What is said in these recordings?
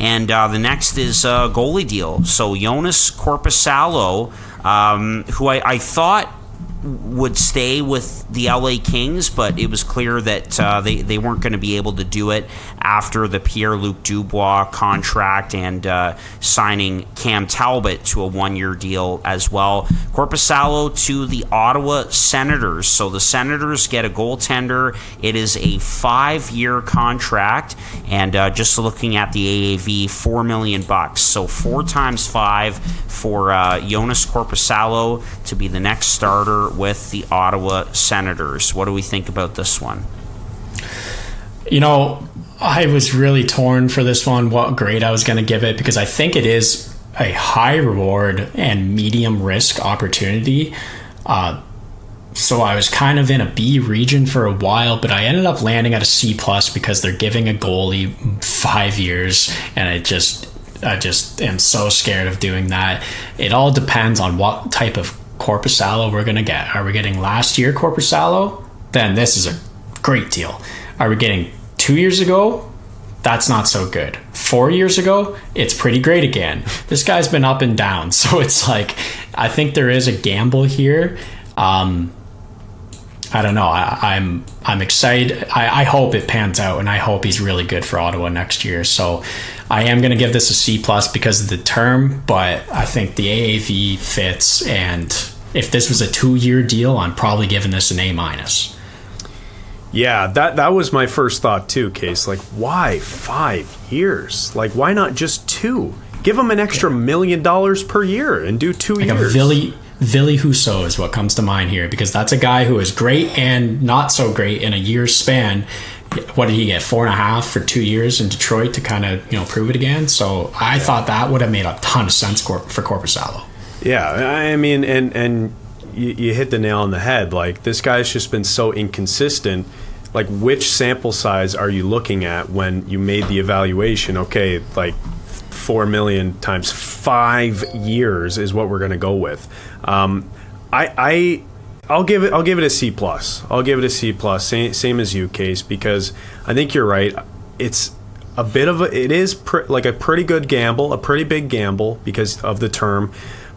And the next is a goalie deal. So Jonas Korpisalo, who I thought would stay with the LA Kings, but it was clear that they weren't going to be able to do it after the Pierre-Luc Dubois contract and signing Cam Talbot to a one-year deal as well. Korpisalo to the Ottawa Senators. So the Senators get a goaltender. It is a 5-year contract, and just looking at the AAV, $4 million. So 4 times 5 for Jonas Korpisalo to be the next starter with the Ottawa Senators. What do we think about this one? I was really torn for this one, what grade I was going to give it, because I think it is a high reward and medium risk opportunity. So I was kind of in a B region for a while, but I ended up landing at a C+ because they're giving a goalie 5 years, and I just am so scared of doing that. It all depends on what type of Korpisalo we're going to get. Are we getting last year Korpisalo? Then this is a great deal. Are we getting 2 years ago? That's not so good. 4 years ago? It's pretty great again. This guy's been up and down. So it's like, I think there is a gamble here. I don't know. I'm excited. I hope it pans out, and I hope he's really good for Ottawa next year. So I am going to give this a C+ because of the term, but I think the AAV fits. And if this was a 2-year deal, I'm probably giving this an A-. Yeah, that was my first thought too, Case. Like, why 5 years? Like, why not just 2? Give him an extra $1 million per year and do 2 years. Ville Husso is what comes to mind here, because that's a guy who is great and not so great in a year's span. What did he get? 4.5 for 2 years in Detroit to kind of prove it again. So I thought that would have made a ton of sense for Korpisalo. Yeah, I mean, and you hit the nail on the head. Like, this guy's just been so inconsistent. Like, which sample size are you looking at when you made the evaluation? Okay, like 4 million times 5 years is what we're going to go with. I'll give it a C+. I'll give it a C+. Same as you, Case, because I think you're right. It's a bit of it is like a pretty good gamble, a pretty big gamble because of the term.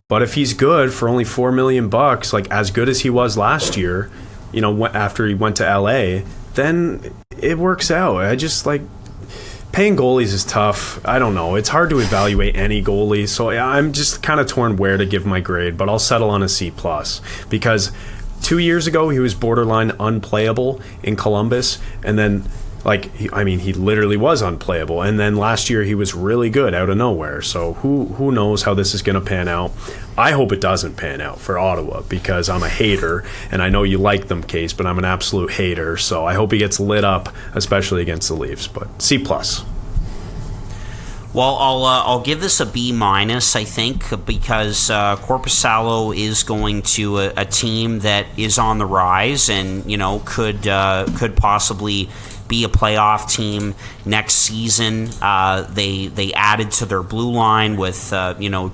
But if he's good for only $4 million, like as good as he was last year, after he went to LA, then it works out. I just like paying goalies is tough. I don't know. It's hard to evaluate any goalie. So I'm just kind of torn where to give my grade, but I'll settle on a C+ because 2 years ago he was borderline unplayable in Columbus, and then he literally was unplayable. And then last year he was really good out of nowhere. So who knows how this is going to pan out. I hope it doesn't pan out for Ottawa because I'm a hater, and I know you like them, Case, but I'm an absolute hater. So I hope he gets lit up, especially against the Leafs. But C+. Well, I'll give this a B-, I think, because Korpisalo is going to a team that is on the rise and could possibly be a playoff team next season. They added to their blue line with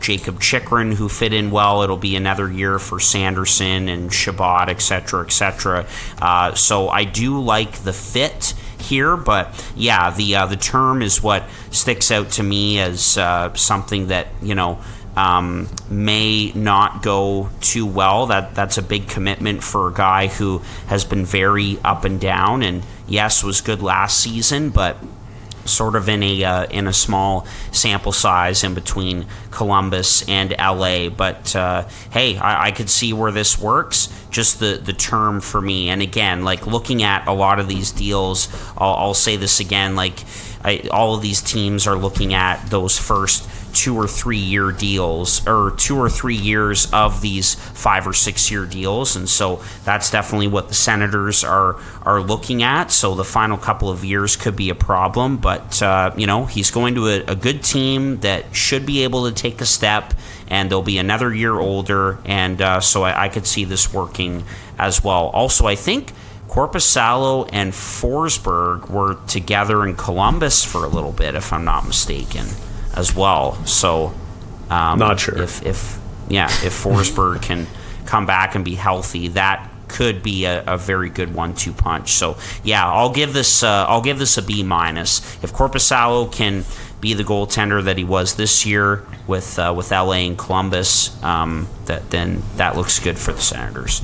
Jacob Chychrun, who fit in well. It'll be another year for Sanderson and Shabbat, etc., etc. So I do like the fit here, but yeah, the term is what sticks out to me as something that may not go too well. That's a big commitment for a guy who has been very up and down, and yes, was good last season, but sort of in a small sample size in between Columbus and LA. But hey, I could see where this works. Just the term for me, and again, like looking at a lot of these deals, I'll say this again, all of these teams are looking at those first 2 or 3 year deals, or 2 or 3 years of these 5 or 6 year deals, and so that's definitely what the Senators are looking at. So the final couple of years could be a problem, but he's going to a good team that should be able to take a step, and they'll be another year older, and so I could see this working as well. Also, I think Korpisalo and Forsberg were together in Columbus for a little bit, if I'm not mistaken, as well. So, not sure if Forsberg can come back and be healthy, that could be a very good 1-2 punch. So, yeah, I'll give this a B-. If Korpisalo can be the goaltender that he was this year with LA and Columbus, then that looks good for the Senators.